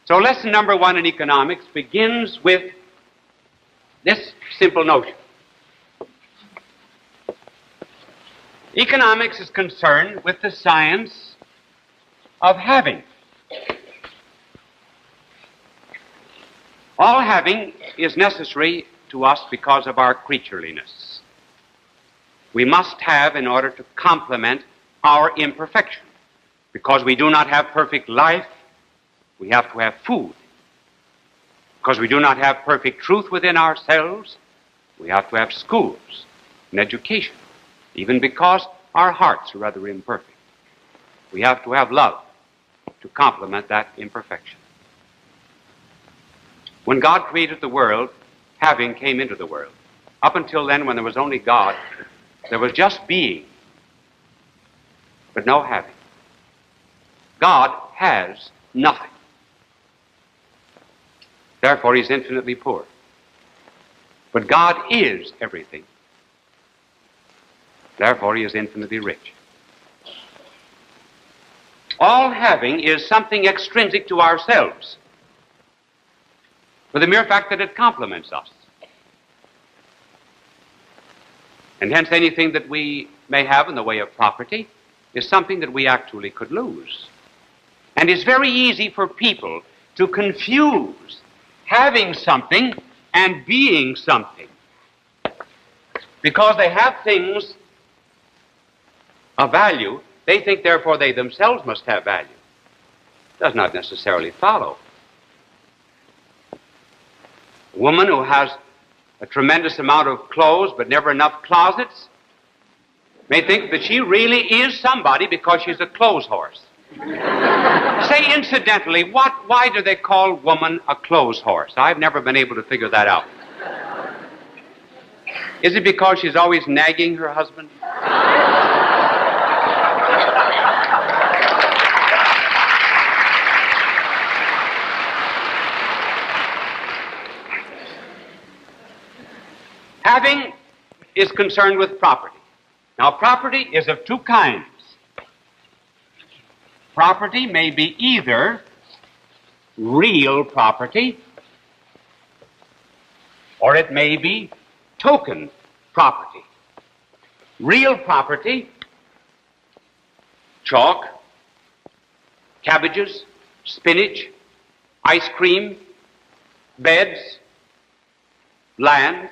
So lesson number 1 in economics begins with this simple notion. Economics is concerned with the science of having. All having is necessary to us because of our creatureliness. We must have in order to complement our imperfection. Because we do not have perfect life, we have to have food. Because we do not have perfect truth within ourselves, we have to have schools and education. Even because our hearts are rather imperfect, we have to have love to complement that imperfection. When God created the world, having came into the world. Up until then, when there was only God, there was just being, but no having. God has nothing. Therefore, he's infinitely poor. But God is everything. Therefore, he is infinitely rich. All having is something extrinsic to ourselves, for the mere fact that it complements us. And hence anything that we may have in the way of property is something that we actually could lose. And it's very easy for people to confuse having something and being something. Because they have things of value, they think therefore they themselves must have value. Does not necessarily follow. A woman who has a tremendous amount of clothes but never enough closets may think that she really is somebody because she's a clothes horse. Say, incidentally, why do they call woman a clothes horse? I've never been able to figure that out. Is it because she's always nagging her husband? Having is concerned with property. Now, property is of two kinds. Property may be either real property, or it may be token property. Real property, chalk, cabbages, spinach, ice cream, beds, land.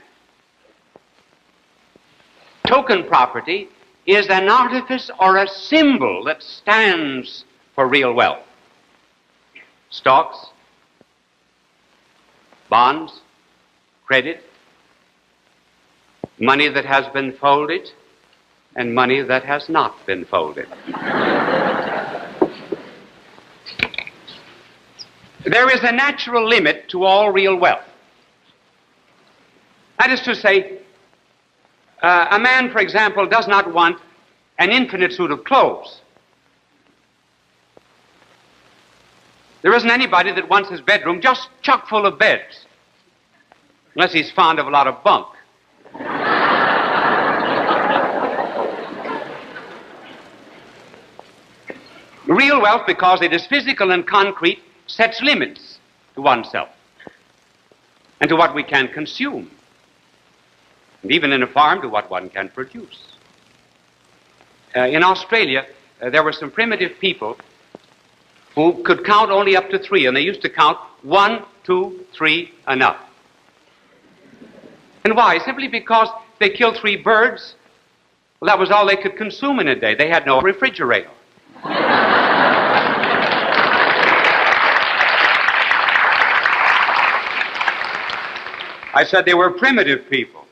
Token property is an artifice or a symbol that stands for real wealth. Stocks, bonds, credit, money that has been folded, and money that has not been folded. There is a natural limit to all real wealth. That is to say, a man, for example, does not want an infinite suit of clothes. There isn't anybody that wants his bedroom just chock full of beds, unless he's fond of a lot of bunk. Real wealth, because it is physical and concrete, sets limits to oneself and to what we can consume, and even in a farm to what one can produce. In Australia, there were some primitive people who could count only up to 3, and they used to count 1, 2, 3, enough. And why? Simply because they killed 3 birds. Well, that was all they could consume in a day. They had no refrigerator. I said they were primitive people.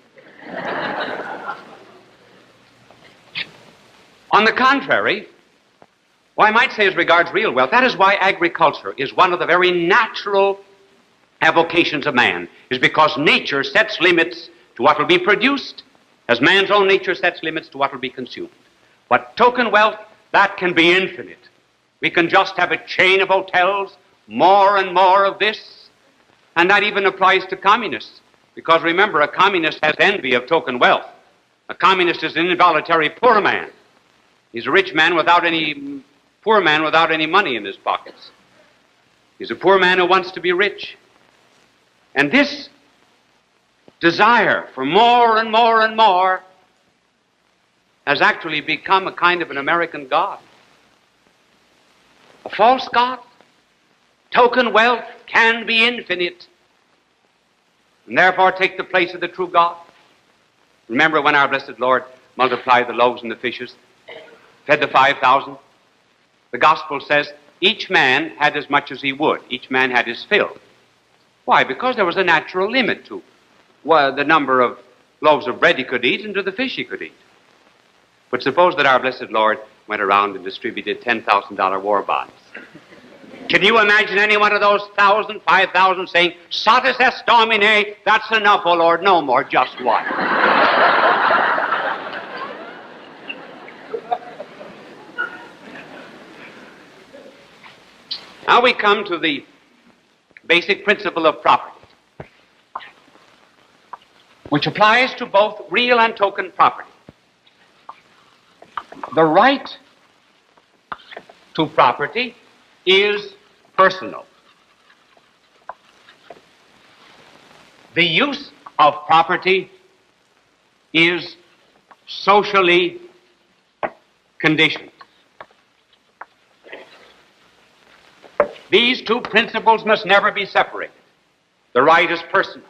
On the contrary, well, I might say as regards real wealth, that is why agriculture is one of the very natural avocations of man, is because nature sets limits to what will be produced, as man's own nature sets limits to what will be consumed. But token wealth, that can be infinite. We can just have a chain of hotels, more and more of this, and that even applies to communists, because remember, a communist has envy of token wealth. A communist is an involuntary poor man. He's a rich man without any, poor man without any money in his pockets. He's a poor man who wants to be rich. And this desire for more and more and more has actually become a kind of an American God. A false God. Token wealth can be infinite and therefore take the place of the true God. Remember when our blessed Lord multiplied the loaves and the fishes, fed the 5,000? The gospel says each man had as much as he would. Each man had his fill. Why? Because there was a natural limit to the number of loaves of bread he could eat and to the fish he could eat. But suppose that our blessed Lord went around and distributed $10,000 war bonds. Can you imagine any one of those 1,000, 5,000 saying, "Satis est Domine, that's enough, O Lord, no more, just one"? Now we come to the basic principle of property, which applies to both real and token property. The right to property is personal. The use of property is socially conditioned. These two principles must never be separated. The right is personal.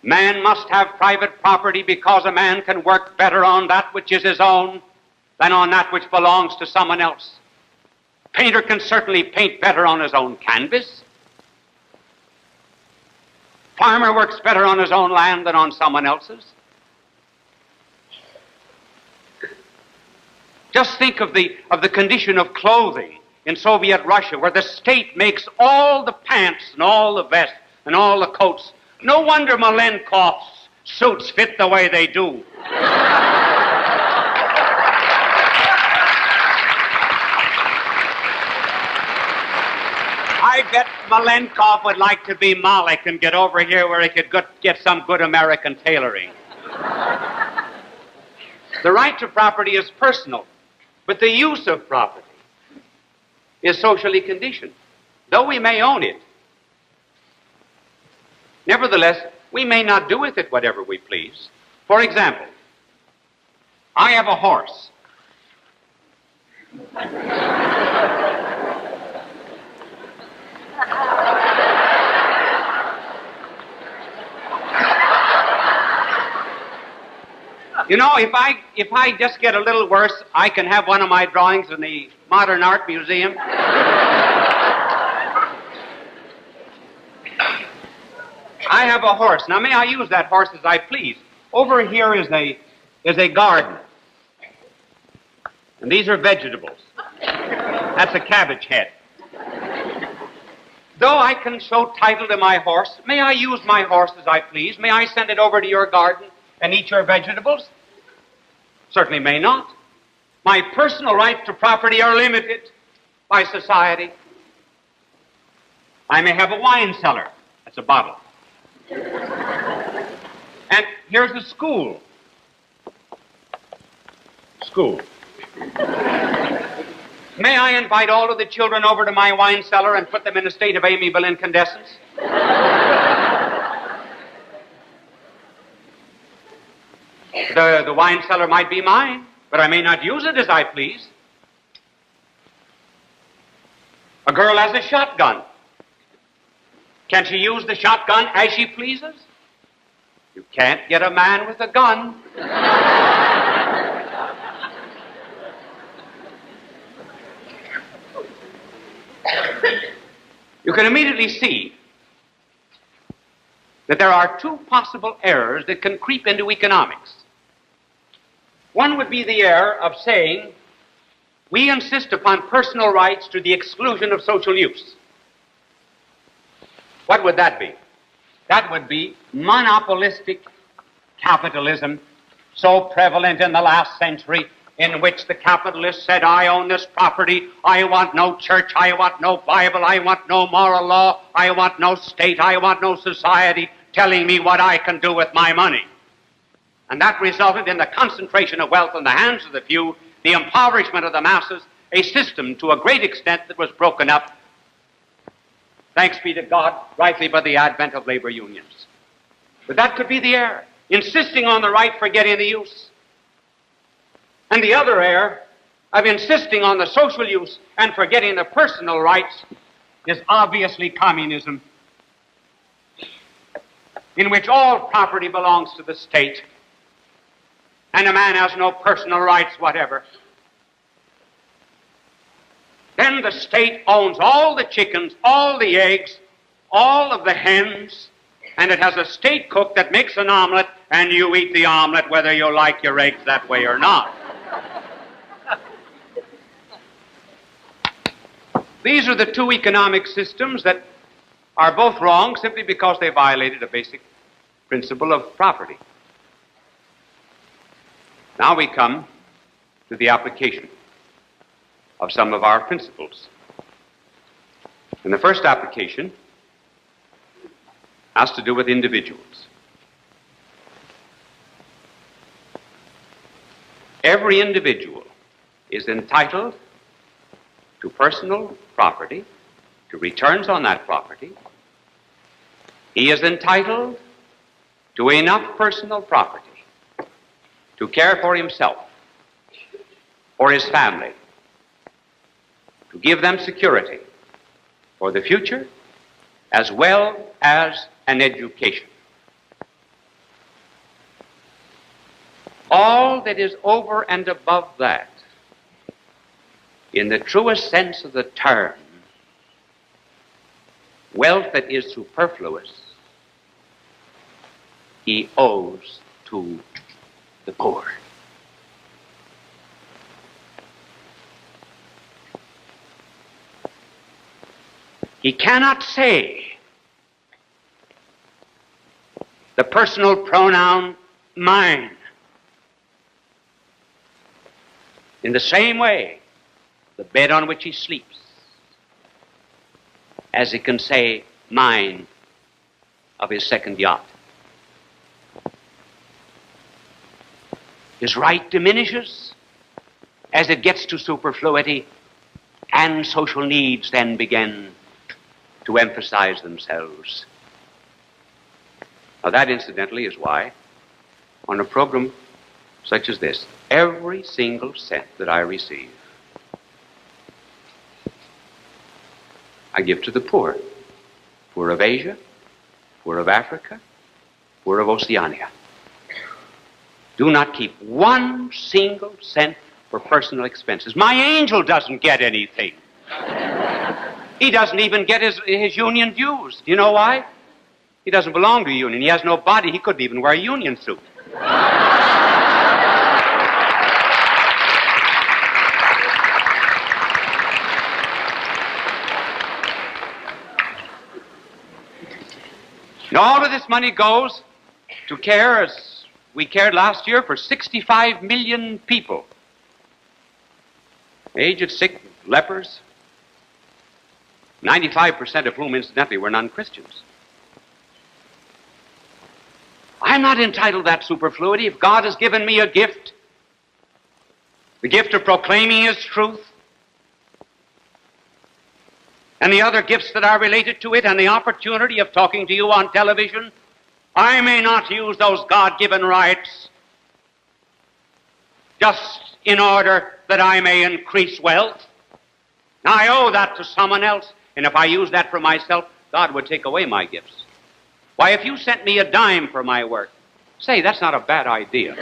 Man must have private property because a man can work better on that which is his own than on that which belongs to someone else. Painter can certainly paint better on his own canvas. Farmer works better on his own land than on someone else's. Just think of the condition of clothing in Soviet Russia, where the state makes all the pants and all the vests and all the coats. No wonder Malenkov's suits fit the way they do. I bet Malenkov would like to be Malik and get over here where he could get some good American tailoring. The right to property is personal, but the use of property is socially conditioned. Though we may own it, nevertheless, we may not do with it whatever we please. For example, I have a horse. You know, if I just get a little worse, I can have one of my drawings in the Modern Art Museum. I have a horse. Now, may I use that horse as I please? Over here is a garden. And these are vegetables. That's a cabbage head. Though I can show title to my horse, may I use my horse as I please? May I send it over to your garden and eat your vegetables? Certainly may not. My personal rights to property are limited by society. I may have a wine cellar. That's a bottle. And here's a school. School. May I invite all of the children over to my wine cellar and put them in a state of amiable incandescence? The wine cellar might be mine, but I may not use it as I please. A girl has a shotgun. Can she use the shotgun as she pleases? You can't get a man with a gun. You can immediately see that there are two possible errors that can creep into economics. One would be the error of saying, we insist upon personal rights to the exclusion of social use. What would that be? That would be monopolistic capitalism, so prevalent in the last century, in which the capitalist said, I own this property, I want no church, I want no Bible, I want no moral law, I want no state, I want no society telling me what I can do with my money. And that resulted in the concentration of wealth in the hands of the few, the impoverishment of the masses, a system to a great extent that was broken up thanks be to God, rightly by the advent of labor unions. But that could be the error, insisting on the right, forgetting the use. And the other error of insisting on the social use and forgetting the personal rights is obviously communism, in which all property belongs to the state and a man has no personal rights whatever. Then the state owns all the chickens, all the eggs, all of the hens, and it has a state cook that makes an omelet, and you eat the omelet whether you like your eggs that way or not. These are the two economic systems that are both wrong simply because they violated a basic principle of property. Now we come to the application of some of our principles. And the first application has to do with individuals. Every individual is entitled to personal property, to returns on that property. He is entitled to enough personal property to care for himself, for his family, to give them security for the future, as well as an education. All that is over and above that, in the truest sense of the term, wealth that is superfluous, he owes to the poor. He cannot say the personal pronoun mine in the same way the bed on which he sleeps as he can say mine of his second yacht. His right diminishes as it gets to superfluity, and social needs then begin to emphasize themselves. Now that, incidentally, is why, on a program such as this, every single cent that I receive, I give to the poor. Poor of Asia, poor of Africa, poor of Oceania. Do not keep one single cent for personal expenses. My angel doesn't get anything. He doesn't even get his union dues. Do you know why? He doesn't belong to a union. He has no body. He couldn't even wear a union suit. And all of this money goes to care, as we cared last year, for 65 million people. Aged, sick, lepers, 95% of whom, incidentally, were non-Christians. I'm not entitled to that superfluity. If God has given me a gift, the gift of proclaiming His truth, and the other gifts that are related to it, and the opportunity of talking to you on television, I may not use those God-given rights just in order that I may increase wealth. I owe that to someone else, and if I use that for myself, God would take away my gifts. Why, if you sent me a dime for my work, say, that's not a bad idea.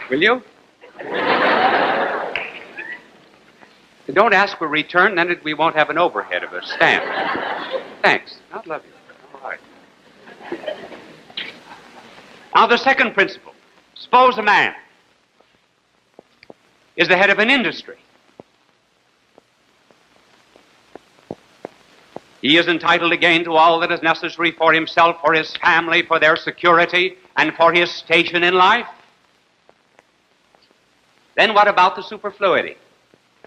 Will you? Don't ask for return, then we won't have an overhead of a stamp. Thanks. I'd love you. All right. Now, the second principle. Suppose a man is the head of an industry. He is entitled again to all that is necessary for himself, for his family, for their security, and for his station in life. Then what about the superfluity?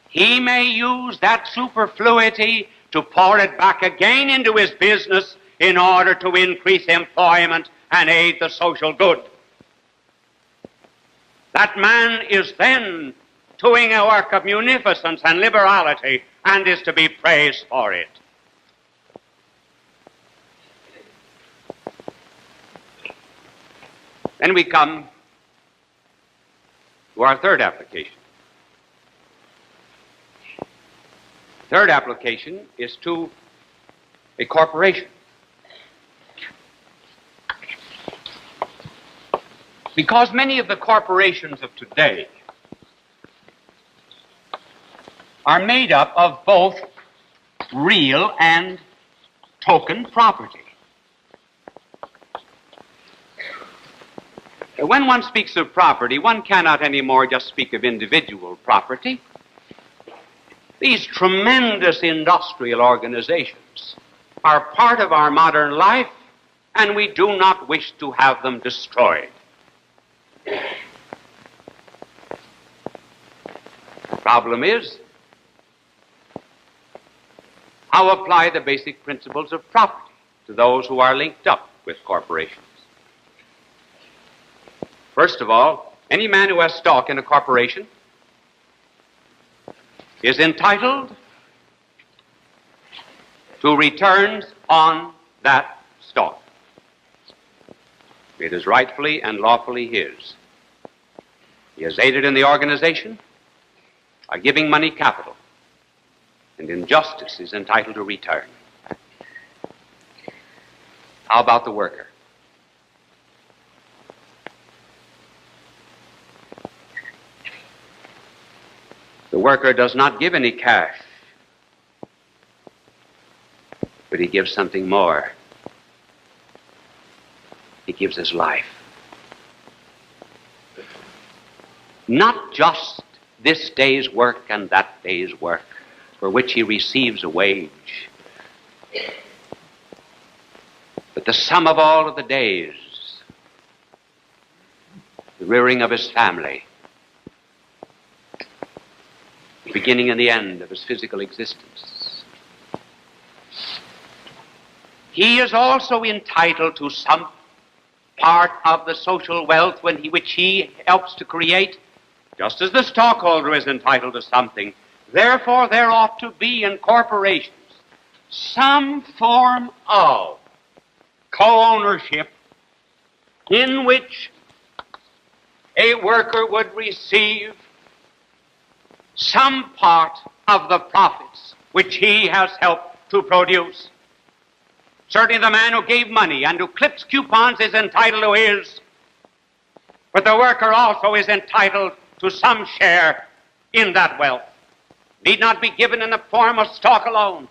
He may use that superfluity to pour it back again into his business in order to increase employment and aid the social good. That man is then doing a work of munificence and liberality and is to be praised for it. Then we come to our third application. Third application is to a corporation. Because many of the corporations of today are made up of both real and token property. When one speaks of property, one cannot anymore just speak of individual property. These tremendous industrial organizations are part of our modern life, and we do not wish to have them destroyed. The problem is, how apply the basic principles of property to those who are linked up with corporations? First of all, any man who has stock in a corporation is entitled to returns on that stock. It is rightfully and lawfully his. He has aided in the organization by giving money capital, and in justice is entitled to return. How about the worker? The worker does not give any cash, but he gives something more. He gives his life. Not just this day's work and that day's work, for which he receives a wage, but the sum of all of the days, the rearing of his family, the beginning and the end of his physical existence. He is also entitled to some part of the social wealth which he helps to create, just as the stockholder is entitled to something. Therefore, there ought to be in corporations some form of co-ownership in which a worker would receive some part of the profits which he has helped to produce. Certainly the man who gave money and who clips coupons is entitled to his, but the worker also is entitled to some share in that wealth. Need not be given in the form of stock alone,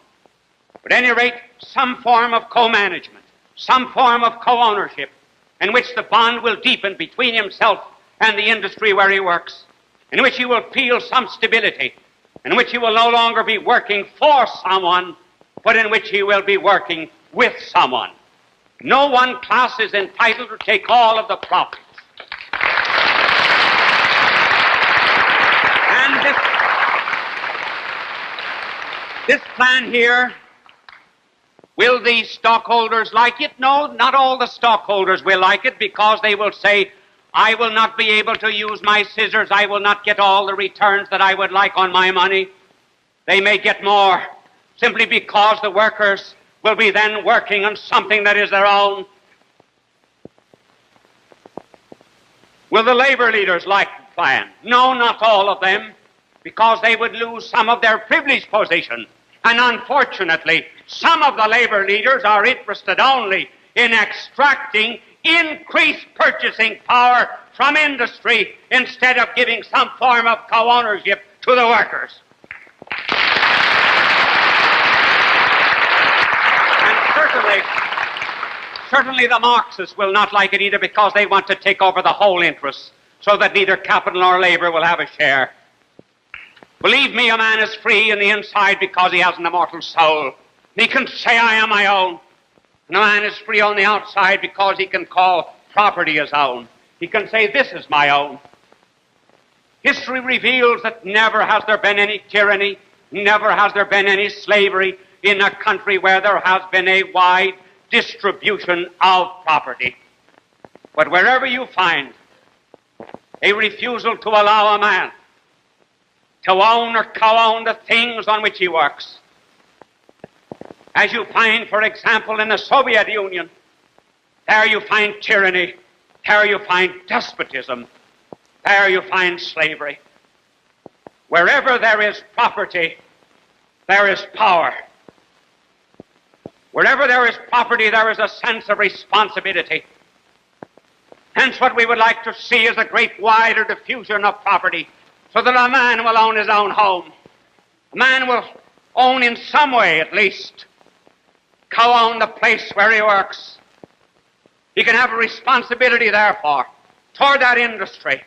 but at any rate some form of co-management, some form of co-ownership in which the bond will deepen between himself and the industry where he works, in which he will feel some stability, in which he will no longer be working for someone, but in which he will be working with someone. No one class is entitled to take all of the profits. And this plan here, will the stockholders like it? No, not all the stockholders will like it, because they will say, I will not be able to use my scissors. I will not get all the returns that I would like on my money. They may get more, simply because the workers will be then working on something that is their own. Will the labor leaders like the plan? No, not all of them, because they would lose some of their privileged position. And unfortunately, some of the labor leaders are interested only in extracting increased purchasing power from industry instead of giving some form of co-ownership to the workers. And certainly the Marxists will not like it either, because they want to take over the whole interest so that neither capital nor labor will have a share. Believe me, a man is free in the inside because he has an immortal soul. He can say, I am my own. And a man is free on the outside because he can call property his own. He can say, this is my own. History reveals that never has there been any tyranny, never has there been any slavery in a country where there has been a wide distribution of property. But wherever you find a refusal to allow a man to own or co-own the things on which he works, as you find, for example, in the Soviet Union, there you find tyranny, there you find despotism, there you find slavery. Wherever there is property, there is power. Wherever there is property, there is a sense of responsibility. Hence, what we would like to see is a great wider diffusion of property, so that a man will own his own home. A man will own in some way, at least, co-own the place where he works. He can have a responsibility, therefore, toward that industry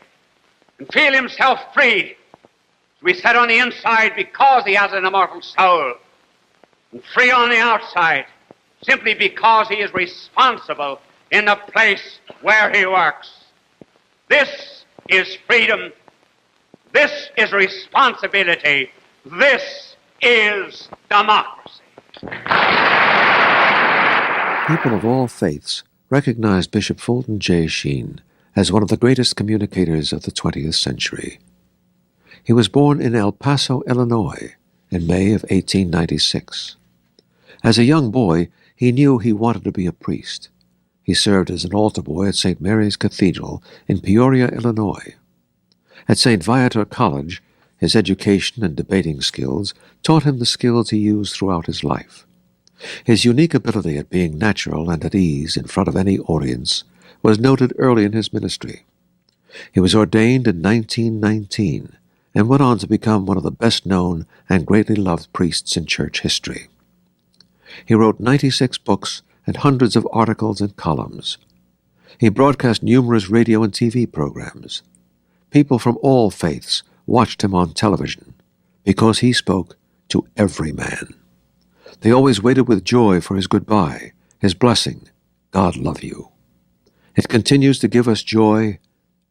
and feel himself free, as we said, on the inside, because he has an immortal soul, and free on the outside simply because he is responsible in the place where he works. This is freedom. This is responsibility. This is democracy. People of all faiths recognized Bishop Fulton J. Sheen as one of the greatest communicators of the 20th century. He was born in El Paso, Illinois, in May of 1896. As a young boy, he knew he wanted to be a priest. He served as an altar boy at St. Mary's Cathedral in Peoria, Illinois. At St. Viator College, his education and debating skills taught him the skills he used throughout his life. His unique ability at being natural and at ease in front of any audience was noted early in his ministry. He was ordained in 1919 and went on to become one of the best-known and greatly loved priests in church history. He wrote 96 books and hundreds of articles and columns. He broadcast numerous radio and TV programs. People from all faiths watched him on television because he spoke to every man. They always waited with joy for his goodbye, his blessing, God love you. It continues to give us joy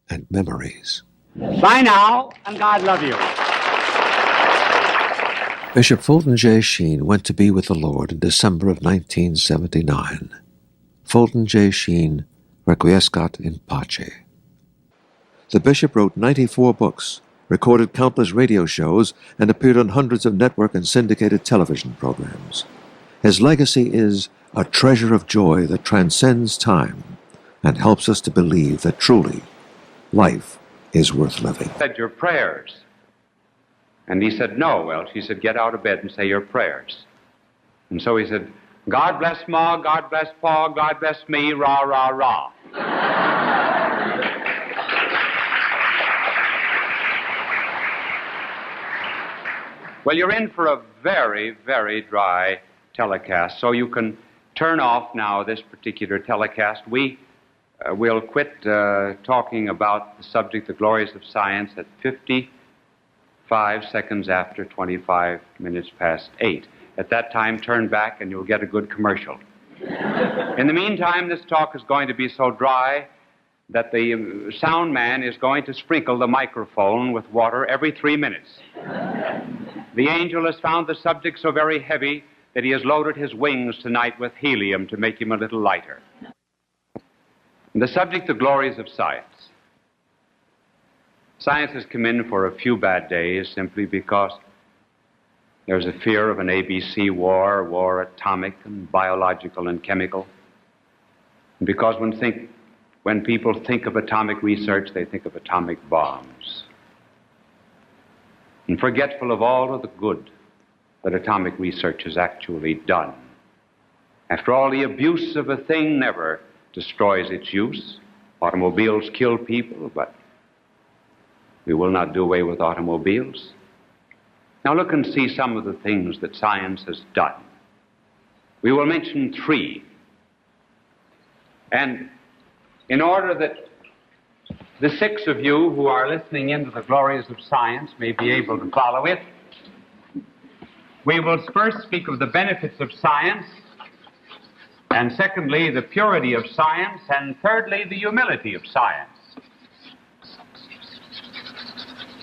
and memories. Bye now, and God love you. Bishop Fulton J. Sheen went to be with the Lord in December of 1979. Fulton J. Sheen, requiescat in pace. The bishop wrote 94 books, recorded countless radio shows, and appeared on hundreds of network and syndicated television programs. His legacy is a treasure of joy that transcends time and helps us to believe that truly life is worth living. Said your prayers. And he said, no. Well, she said, get out of bed and say your prayers. And so he said, God bless Ma, God bless Pa, God bless me, rah, rah, rah. Well, you're in for a very, very dry telecast, so you can turn off now this particular telecast. We'll quit talking about the subject, the glories of science, at 55 seconds after 25 minutes past 8. At that time, turn back and you'll get a good commercial. In the meantime, this talk is going to be so dry that the sound man is going to sprinkle the microphone with water every 3 minutes. The angel has found the subject so very heavy that he has loaded his wings tonight with helium to make him a little lighter. The subject, the glories of science. Science has come in for a few bad days simply because there's a fear of an ABC war atomic and biological and chemical. And because when people think of atomic research, they think of atomic bombs. And forgetful of all of the good that atomic research has actually done. After all, the abuse of a thing never destroys its use. Automobiles kill people, but we will not do away with automobiles. Now look and see some of the things that science has done. We will mention 3. And in order that the 6 of you who are listening into the glories of science may be able to follow it, we will first speak of the benefits of science, and secondly, the purity of science, and thirdly, the humility of science.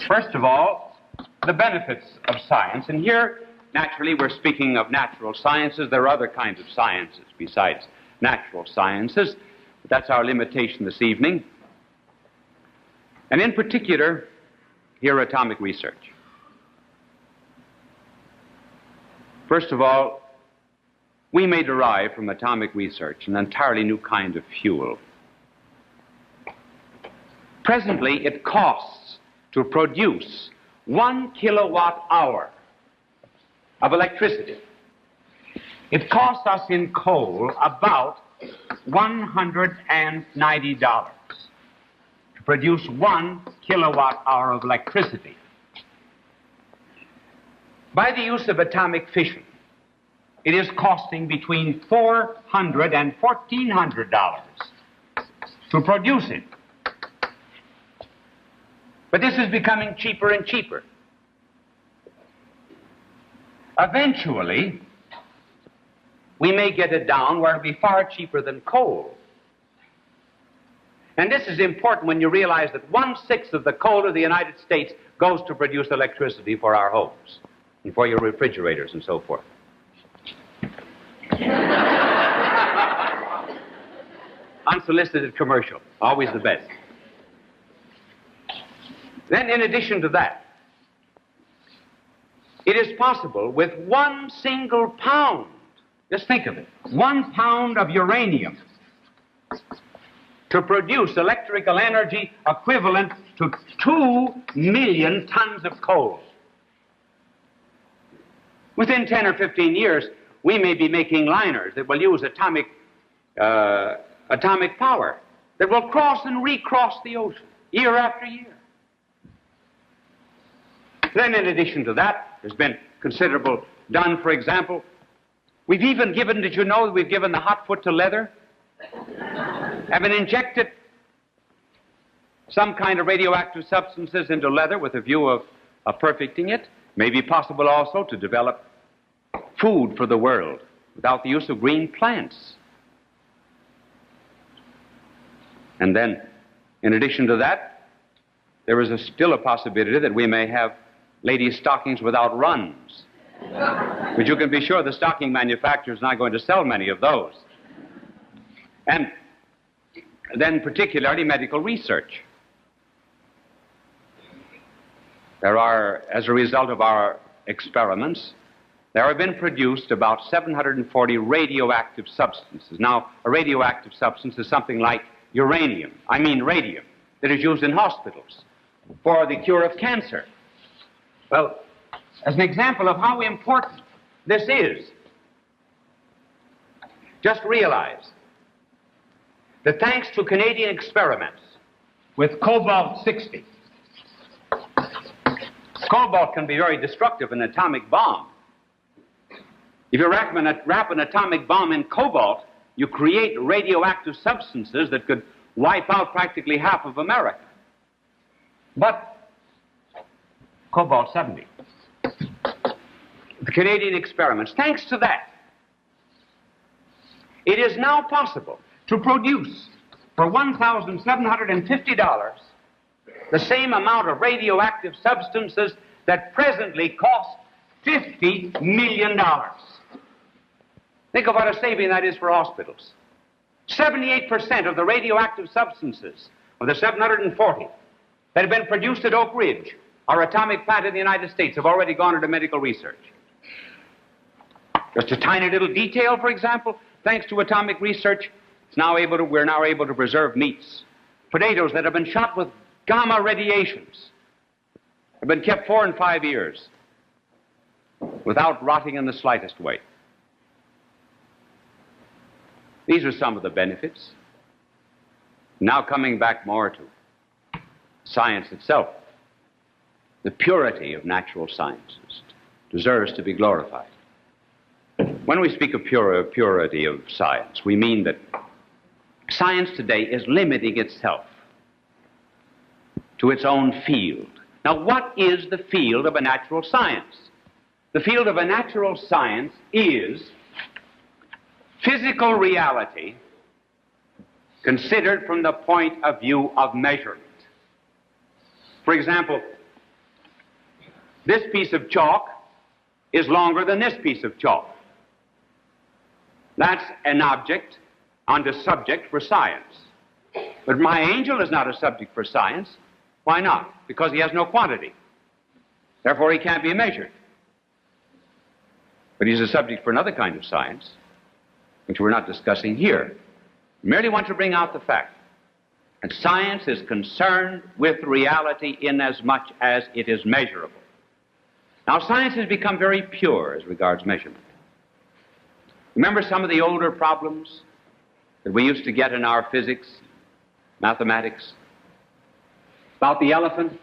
First of all, the benefits of science. And here, naturally, we're speaking of natural sciences. There are other kinds of sciences besides natural sciences. But that's our limitation this evening. And in particular, here atomic research. First of all, we may derive from atomic research an entirely new kind of fuel. Presently, it costs to produce 1 kilowatt hour of electricity. It costs us in coal about $190 to produce 1 kilowatt hour of electricity. By the use of atomic fission, it is costing between $400 and $1,400 to produce it. But this is becoming cheaper and cheaper. Eventually, we may get it down where it'll be far cheaper than coal. And this is important when you realize that 1/6 of the coal of the United States goes to produce electricity for our homes and for your refrigerators and so forth. Unsolicited commercial, always the best. Then, in addition to that, it is possible with 1 single pound, just think of it, 1 pound of uranium to produce electrical energy equivalent to 2 million tons of coal. Within 10 or 15 years, we may be making liners that will use atomic power that will cross and recross the ocean year after year. Then, in addition to that, there's been considerable done. For example, we've even given, did you know that we've given the hot foot to leather? Haven't injected some kind of radioactive substances into leather with a view of perfecting it. May be possible also to develop food for the world without the use of green plants. And then, in addition to that, there is still a possibility that we may have ladies' stockings without runs. But you can be sure the stocking manufacturer is not going to sell many of those. And then particularly medical research. There are, as a result of our experiments, there have been produced about 740 radioactive substances. Now, a radioactive substance is something like radium, that is used in hospitals for the cure of cancer. Well, as an example of how important this is, just realize that thanks to Canadian experiments with cobalt-60, cobalt can be very destructive in an atomic bomb. If you wrap an atomic bomb in cobalt, you create radioactive substances that could wipe out practically half of America. But cobalt-70, the Canadian experiments, thanks to that, it is now possible to produce for $1,750 the same amount of radioactive substances that presently cost $50 million. Think of what a saving that is for hospitals. 78% of the radioactive substances of the 740 that have been produced at Oak Ridge, our atomic plant in the United States, have already gone into medical research. Just a tiny little detail, for example, thanks to atomic research, we're now able to preserve meats. Potatoes that have been shot with gamma radiations have been kept 4 and 5 years without rotting in the slightest way. These are some of the benefits. Now coming back more to science itself. The purity of natural sciences deserves to be glorified. When we speak of purity of science, we mean that science today is limiting itself to its own field. Now, what is the field of a natural science? The field of a natural science is physical reality considered from the point of view of measurement. For example, this piece of chalk is longer than this piece of chalk. That's an object on the subject for science. But my angel is not a subject for science. Why not? Because he has no quantity. Therefore, he can't be measured. But he's a subject for another kind of science, which we're not discussing here. I merely want to bring out the fact that science is concerned with reality in as much as it is measurable. Now, science has become very pure as regards measurement. Remember some of the older problems that we used to get in our physics, mathematics, about the elephant?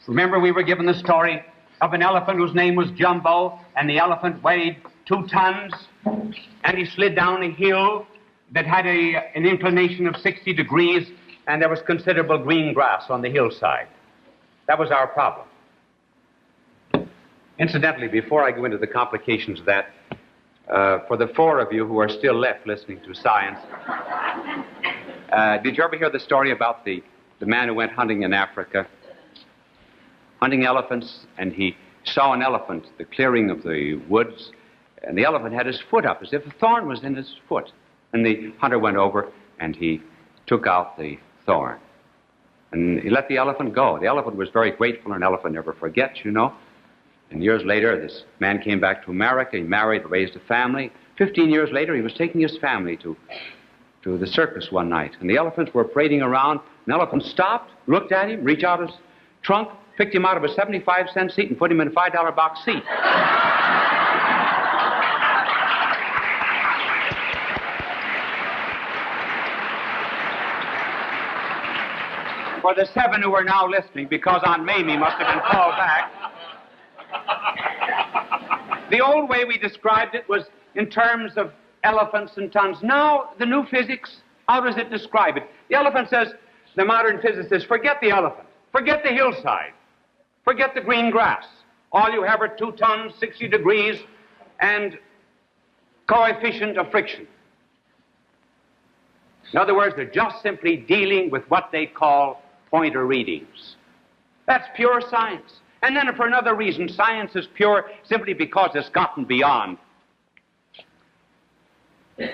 Remember we were given the story of an elephant whose name was Jumbo, and the elephant weighed 2 tons, and he slid down a hill that had an inclination of 60 degrees, and there was considerable green grass on the hillside. That was our problem. Incidentally, before I go into the complications of that, for the 4 of you who are still left listening to science, did you ever hear the story about the man who went hunting in Africa, hunting elephants, and he saw an elephant, the clearing of the woods, and the elephant had his foot up as if a thorn was in his foot. And the hunter went over and he took out the thorn. And he let the elephant go. The elephant was very grateful, and an elephant never forgets, you know. And years later, this man came back to America. He married, raised a family. 15 years later, he was taking his family to the circus one night. And the elephants were parading around. An elephant stopped, looked at him, reached out his trunk, picked him out of a 75-cent seat and put him in a $5 box seat. For the 7 who are now listening, because Aunt Mamie must have been called back, the old way we described it was in terms of elephants and tons. Now, the new physics, how does it describe it? The elephant says, the modern physicist, forget the elephant, forget the hillside, forget the green grass. All you have are 2 tons, 60 degrees, and coefficient of friction. In other words, they're just simply dealing with what they call pointer readings. That's pure science. And then for another reason, science is pure simply because it's gotten beyond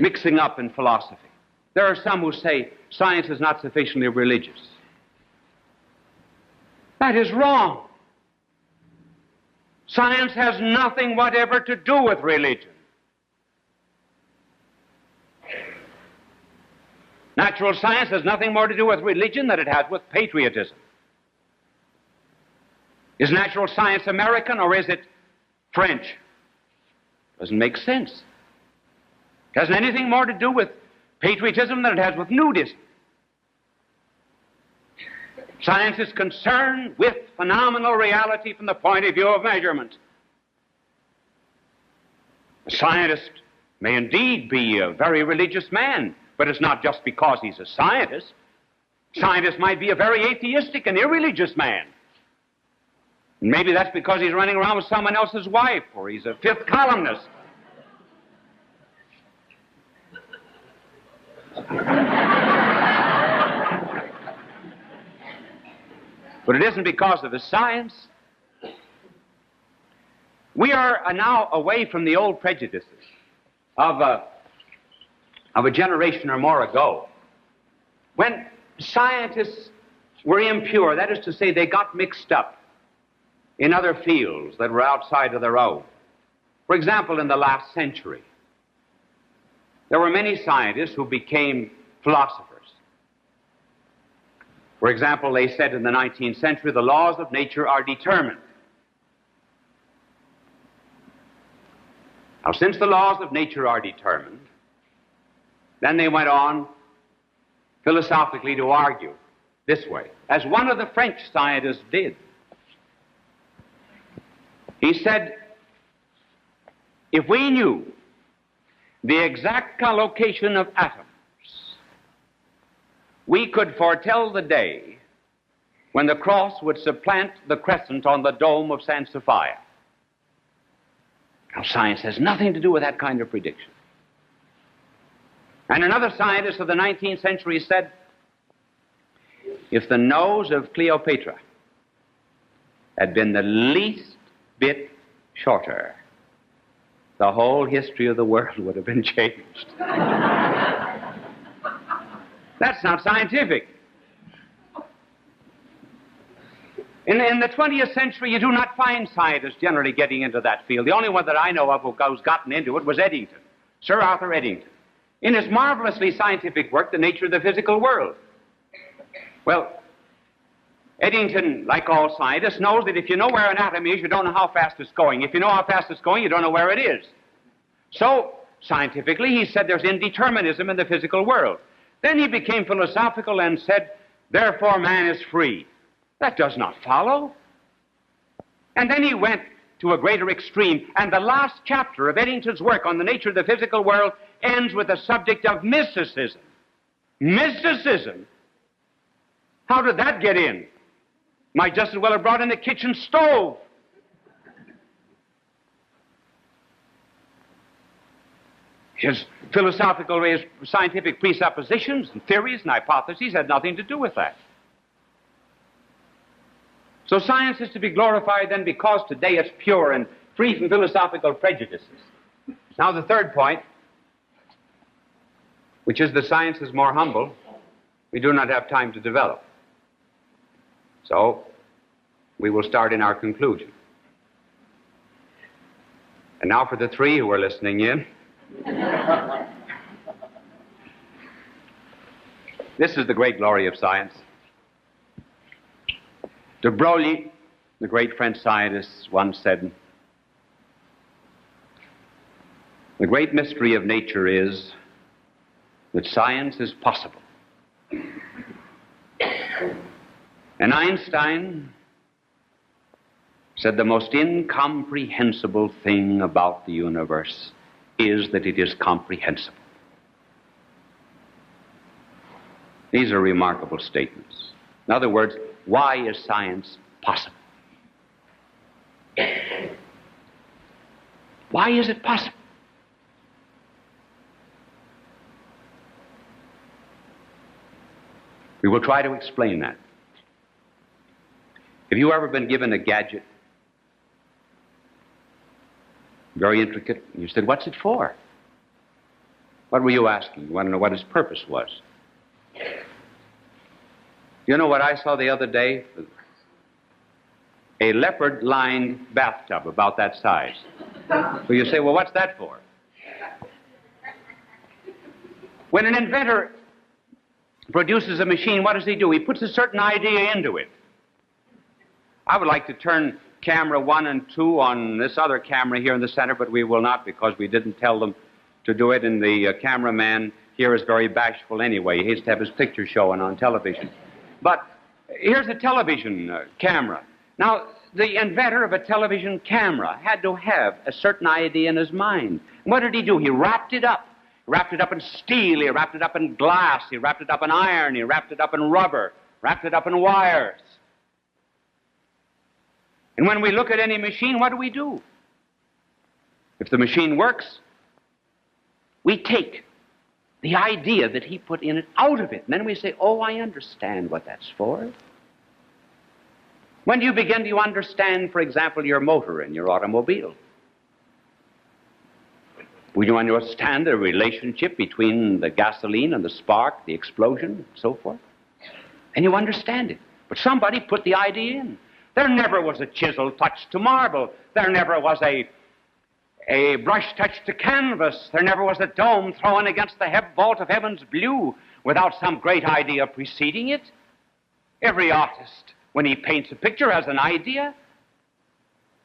mixing up in philosophy. There are some who say science is not sufficiently religious. That is wrong. Science has nothing whatever to do with religion. Natural science has nothing more to do with religion than it has with patriotism. Is natural science American or is it French? Doesn't make sense. It hasn't anything more to do with patriotism than it has with nudism. Science is concerned with phenomenal reality from the point of view of measurement. A scientist may indeed be a very religious man, but it's not just because he's a scientist. A scientist might be a very atheistic and irreligious man. Maybe that's because he's running around with someone else's wife, or he's a fifth columnist. But it isn't because of his science. We are now away from the old prejudices of a generation or more ago, when scientists were impure. That is to say, they got mixed up in other fields that were outside of their own. For example, in the last century, there were many scientists who became philosophers. For example, they said in the 19th century, the laws of nature are determined. Now, since the laws of nature are determined, then they went on philosophically to argue this way, as one of the French scientists did. He said, if we knew the exact collocation of atoms, we could foretell the day when the cross would supplant the crescent on the dome of San Sophia. Now, science has nothing to do with that kind of prediction. And another scientist of the 19th century said, if the nose of Cleopatra had been the least bit shorter, the whole history of the world would have been changed. That's not scientific. In the 20th century, you do not find scientists generally getting into that field. The only one that I know of who's gotten into it was Eddington, Sir Arthur Eddington, in his marvelously scientific work, The Nature of the Physical World. Well, Eddington, like all scientists, knows that if you know where an atom is, you don't know how fast it's going. If you know how fast it's going, you don't know where it is. So, scientifically, he said there's indeterminism in the physical world. Then he became philosophical and said, therefore man is free. That does not follow. And then he went to a greater extreme, and the last chapter of Eddington's work on the nature of the physical world ends with the subject of mysticism. Mysticism? How did that get in? Might just as well have brought in the kitchen stove. His philosophical, his scientific presuppositions and theories and hypotheses had nothing to do with that. So science is to be glorified then because today it's pure and free from philosophical prejudices. Now the third point, which is the science is more humble, we do not have time to develop. So we will start in our conclusion. And now for the three who are listening in. This is the great glory of science. De Broglie, the great French scientist, once said, the great mystery of nature is that science is possible. And Einstein said the most incomprehensible thing about the universe is that it is comprehensible. These are remarkable statements. In other words, why is science possible? Why is it possible? We will try to explain that. Have you ever been given a gadget, very intricate, and you said, what's it for? What were you asking? You want to know what its purpose was. You know what I saw the other day? A leopard-lined bathtub about that size. So you say, well, what's that for? When an inventor produces a machine, what does he do? He puts a certain idea into it. I would like to turn camera 1 and 2 on this other camera here in the center, but we will not because we didn't tell them to do it, and the cameraman here is very bashful anyway. He has to have his picture showing on television. But here's a television camera. Now, the inventor of a television camera had to have a certain idea in his mind. What did he do? He wrapped it up. He wrapped it up in steel. He wrapped it up in glass. He wrapped it up in iron. He wrapped it up in rubber. Wrapped it up in wires. And when we look at any machine, what do? If the machine works, we take the idea that he put in it out of it. And then we say, oh, I understand what that's for. When do you begin to understand, for example, your motor in your automobile? When you understand the relationship between the gasoline and the spark, the explosion, and so forth. And you understand it. But somebody put the idea in. There never was a chisel touched to marble. There never was a brush touched to canvas. There never was a dome thrown against the vault of heaven's blue without some great idea preceding it. Every artist, when he paints a picture, has an idea.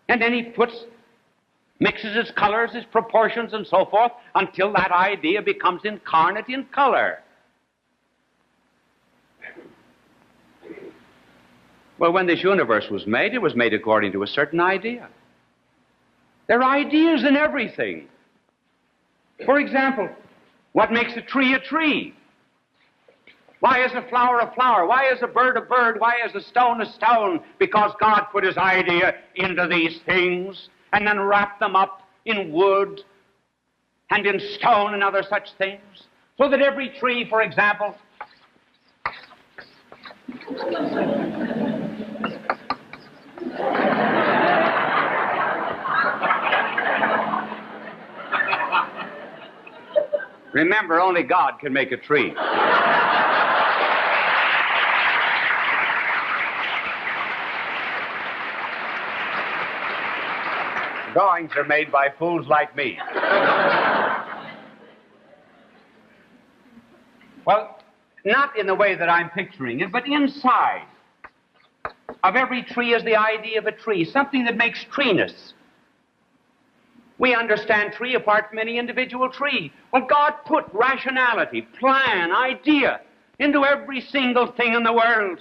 And then he mixes his colors, his proportions, and so forth, until that idea becomes incarnate in color. Well, when this universe was made, it was made according to a certain idea. There are ideas in everything. For example, what makes a tree a tree? Why is a flower a flower? Why is a bird a bird? Why is a stone a stone? Because God put his idea into these things and then wrapped them up in wood and in stone and other such things. So that every tree, for example, remember, only God can make a tree. Drawings are made by fools like me. Well, not in the way that I'm picturing it, but inside of every tree is the idea of a tree, something that makes treeness. We understand tree apart from any individual tree. Well, God put rationality, plan, idea into every single thing in the world.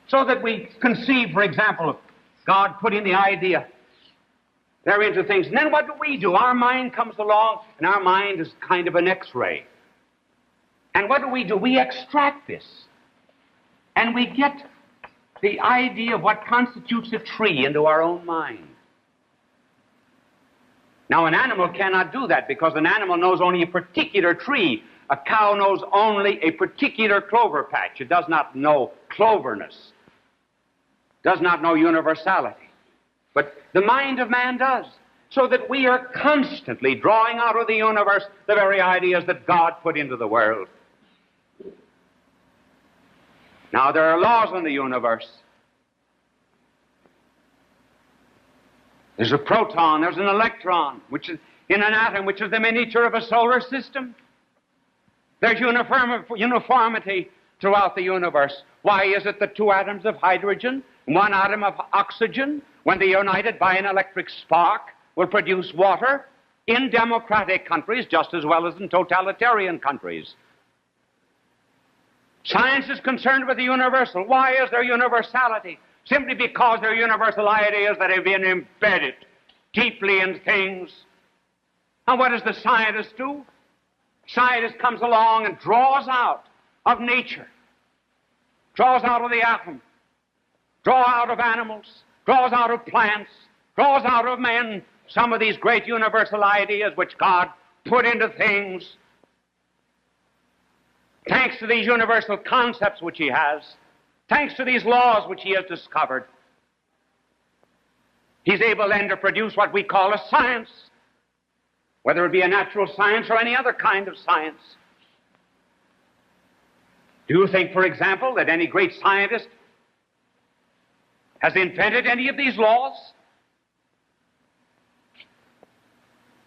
So that we conceive, for example, God putting the idea there into things. And then what do? Our mind comes along, and our mind is kind of an X-ray. And what do? We extract this. And we get the idea of what constitutes a tree into our own mind. Now, an animal cannot do that because an animal knows only a particular tree. A cow knows only a particular clover patch. It does not know cloverness, does not know universality. But the mind of man does, so that we are constantly drawing out of the universe the very ideas that God put into the world. Now, there are laws in the universe. There's a proton, there's an electron, which is in an atom, which is the miniature of a solar system. There's uniformity throughout the universe. Why is it that two atoms of hydrogen, one atom of oxygen, when they're united by an electric spark, will produce water in democratic countries just as well as in totalitarian countries? Science is concerned with the universal. Why is there universality? Simply because there are universal ideas that have been embedded deeply in things. And what does the scientist do? Scientist comes along and draws out of nature, draws out of the atom, draws out of animals, draws out of plants, draws out of men some of these great universal ideas which God put into things. Thanks to these universal concepts which he has, thanks to these laws which he has discovered, he's able then to produce what we call a science, whether it be a natural science or any other kind of science. Do you think, for example, that any great scientist has invented any of these laws?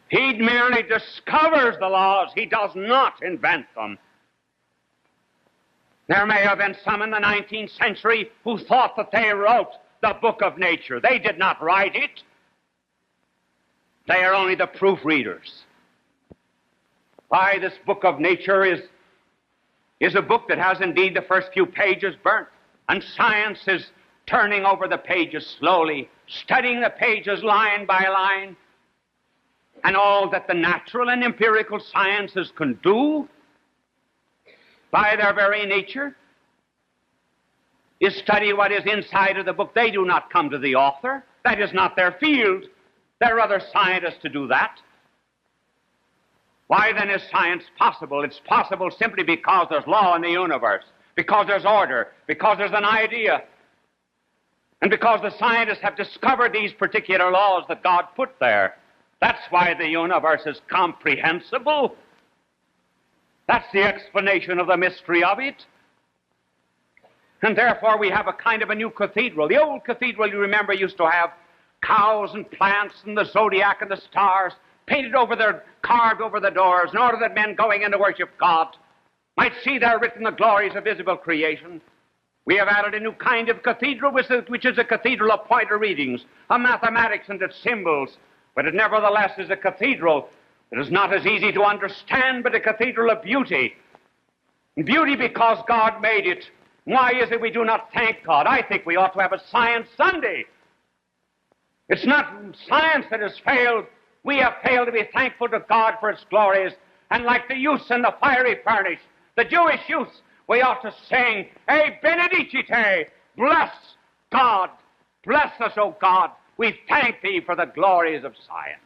He merely discovers the laws. He does not invent them. There may have been some in the 19th century who thought that they wrote the book of nature. They did not write it. They are only the proofreaders. Why, this book of nature is a book that has indeed the first few pages burnt, and science is turning over the pages slowly, studying the pages line by line, and all that the natural and empirical sciences can do by their very nature is study what is inside of the book. They do not come to the author. That is not their field. There are other scientists to do that. Why then is science possible? It's possible simply because there's law in the universe, because there's order, because there's an idea, and because the scientists have discovered these particular laws that God put there. That's why the universe is comprehensible. That's the explanation of the mystery of it. And therefore we have a kind of a new cathedral. The old cathedral, you remember, used to have cows and plants and the zodiac and the stars painted over there, carved over the doors, in order that men going in to worship God might see there written the glories of visible creation. We have added a new kind of cathedral, which is a cathedral of pointer readings, of mathematics and its symbols, but it nevertheless is a cathedral that is not as easy to understand, but a cathedral of beauty. Beauty because God made it. Why is it we do not thank God? I think we ought to have a Science Sunday. It's not science that has failed. We have failed to be thankful to God for its glories. And like the youths in the fiery furnace, the Jewish youths, we ought to sing, "E benedicite," bless God, bless us, O God. We thank thee for the glories of science.